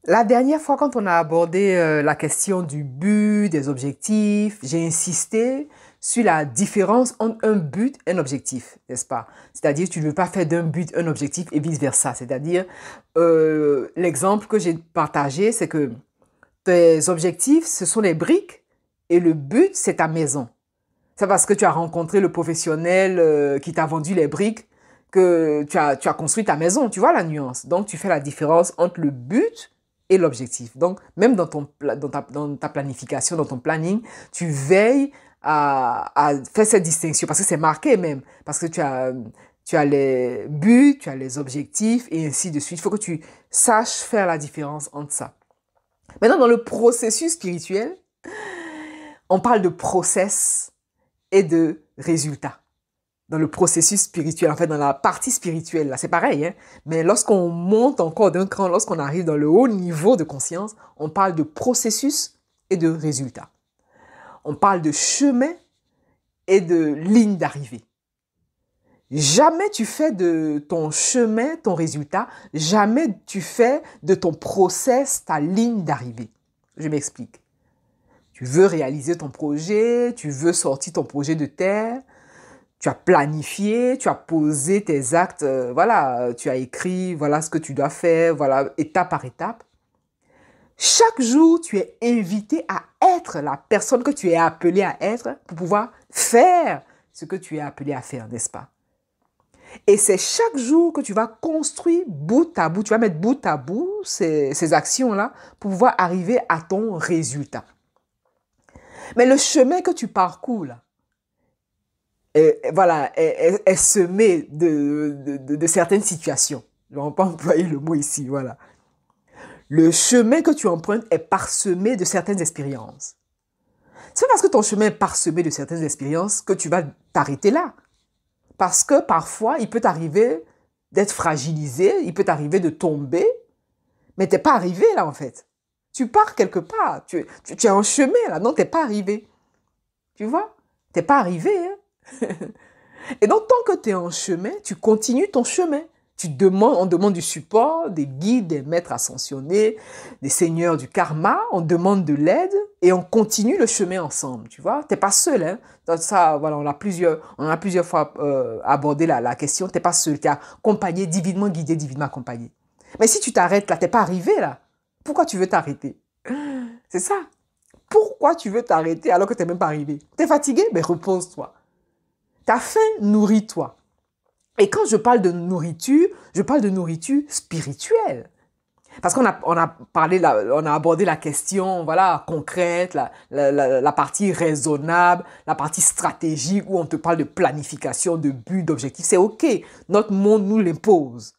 La dernière fois, quand on a abordé la question du but, des objectifs, j'ai insisté sur la différence entre un but et un objectif, n'est-ce pas? C'est-à-dire, tu ne veux pas faire d'un but un objectif et vice-versa. C'est-à-dire, l'exemple que j'ai partagé, c'est que tes objectifs, ce sont les briques et le but, c'est ta maison. C'est parce que tu as rencontré le professionnel qui t'a vendu les briques que tu as construit ta maison. Tu vois la nuance. Donc, tu fais la différence entre le but et l'objectif. Donc, même dans ta planification, dans ton planning, tu veilles à faire cette distinction parce que c'est marqué même. Parce que tu as les buts, tu as les objectifs et ainsi de suite. Il faut que tu saches faire la différence entre ça. Maintenant, dans le processus spirituel, on parle de process et de résultats. Dans le processus spirituel, en fait, dans la partie spirituelle, là, c'est pareil, hein? Mais lorsqu'on monte encore d'un cran, lorsqu'on arrive dans le haut niveau de conscience, on parle de processus et de résultats. On parle de chemin et de ligne d'arrivée. Jamais tu fais de ton chemin ton résultat, jamais tu fais de ton process ta ligne d'arrivée. Je m'explique. Tu veux réaliser ton projet, tu veux sortir ton projet de terre, tu as planifié, tu as posé tes actes, voilà, tu as écrit, voilà ce que tu dois faire, voilà, étape par étape. Chaque jour, tu es invité à être la personne que tu es appelé à être pour pouvoir faire ce que tu es appelé à faire, n'est-ce pas? Et c'est chaque jour que tu vas construire bout à bout, tu vas mettre bout à bout ces actions-là pour pouvoir arriver à ton résultat. Mais le chemin que tu parcours, là, est semé de certaines situations. Je ne vais pas employer le mot ici, voilà. Le chemin que tu empruntes est parsemé de certaines expériences. C'est parce que ton chemin est parsemé de certaines expériences que tu vas t'arrêter là. Parce que parfois, il peut t'arriver d'être fragilisé, il peut t'arriver de tomber, mais tu n'es pas arrivé là en fait. Tu pars quelque part, tu es en chemin là, non, tu n'es pas arrivé. Tu vois? Tu n'es pas arrivé, hein? Et donc, tant que tu es en chemin, tu continues ton chemin. On demande du support, des guides, des maîtres ascensionnés, des seigneurs du karma, on demande de l'aide et on continue le chemin ensemble, tu vois. T'es pas seul, hein. Dans ça, voilà, on a plusieurs fois abordé la question. T'es pas seul, t'es accompagné, divinement guidé, divinement accompagné. Mais si tu t'arrêtes là, t'es pas arrivé là. Pourquoi tu veux t'arrêter? C'est ça. Pourquoi tu veux t'arrêter alors que t'es même pas arrivé? T'es fatigué? Ben repose-toi. T'as faim? Nourris-toi. Et quand je parle de nourriture, je parle de nourriture spirituelle. Parce qu'on a abordé la question, voilà, concrète, la partie raisonnable, la partie stratégique où on te parle de planification, de but, d'objectif. C'est OK. Notre monde nous l'impose.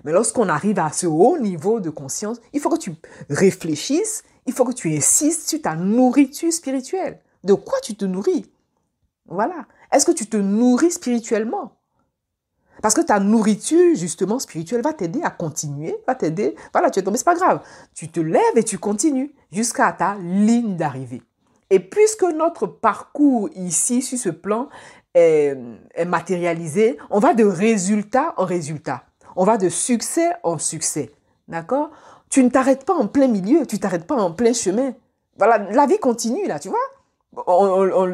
Mais lorsqu'on arrive à ce haut niveau de conscience, il faut que tu réfléchisses, il faut que tu insistes sur ta nourriture spirituelle. De quoi tu te nourris? Voilà. Est-ce que tu te nourris spirituellement? Parce que ta nourriture, justement, spirituelle, va t'aider à continuer, va t'aider. Voilà, tu es tombé, c'est pas grave. Tu te lèves et tu continues jusqu'à ta ligne d'arrivée. Et puisque notre parcours ici, sur ce plan, est matérialisé, on va de résultat en résultat. On va de succès en succès. D'accord? Tu ne t'arrêtes pas en plein milieu, tu ne t'arrêtes pas en plein chemin. Voilà, la vie continue, là, tu vois?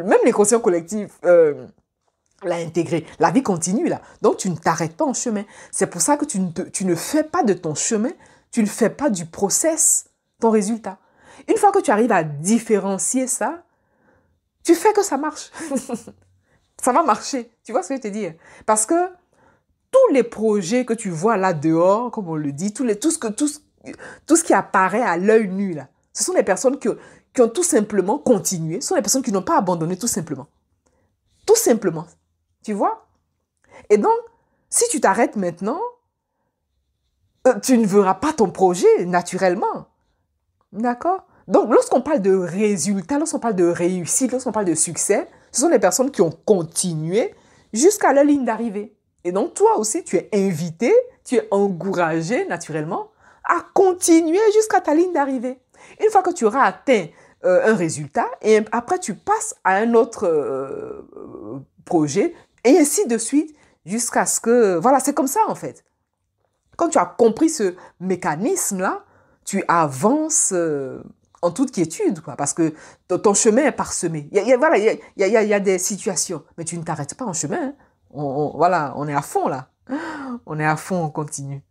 Même les conscients collectifs l'a intégré. La vie continue là. Donc, tu ne t'arrêtes pas en chemin. C'est pour ça que tu ne fais pas de ton chemin, tu ne fais pas du process ton résultat. Une fois que tu arrives à différencier ça, tu fais que ça marche. Ça va marcher. Tu vois ce que je te dis? Parce que tous les projets que tu vois là dehors, comme on le dit, tout ce qui apparaît à l'œil nu là, ce sont les personnes qui ont tout simplement continué. Ce sont les personnes qui n'ont pas abandonné tout simplement. Tout simplement. Tu vois? Et donc, si tu t'arrêtes maintenant, tu ne verras pas ton projet naturellement. D'accord? Donc, lorsqu'on parle de résultats, lorsqu'on parle de réussite, lorsqu'on parle de succès, ce sont les personnes qui ont continué jusqu'à la ligne d'arrivée. Et donc, toi aussi, tu es invité, tu es encouragé naturellement à continuer jusqu'à ta ligne d'arrivée. Une fois que tu auras atteint un résultat, et après, tu passes à un autre projet, et ainsi de suite, jusqu'à ce que... Voilà, c'est comme ça en fait. Quand tu as compris ce mécanisme-là, tu avances en toute quiétude, quoi, parce que ton chemin est parsemé. Voilà, il y a des situations, mais tu ne t'arrêtes pas en chemin. Hein. Voilà, on est à fond là. On est à fond, on continue.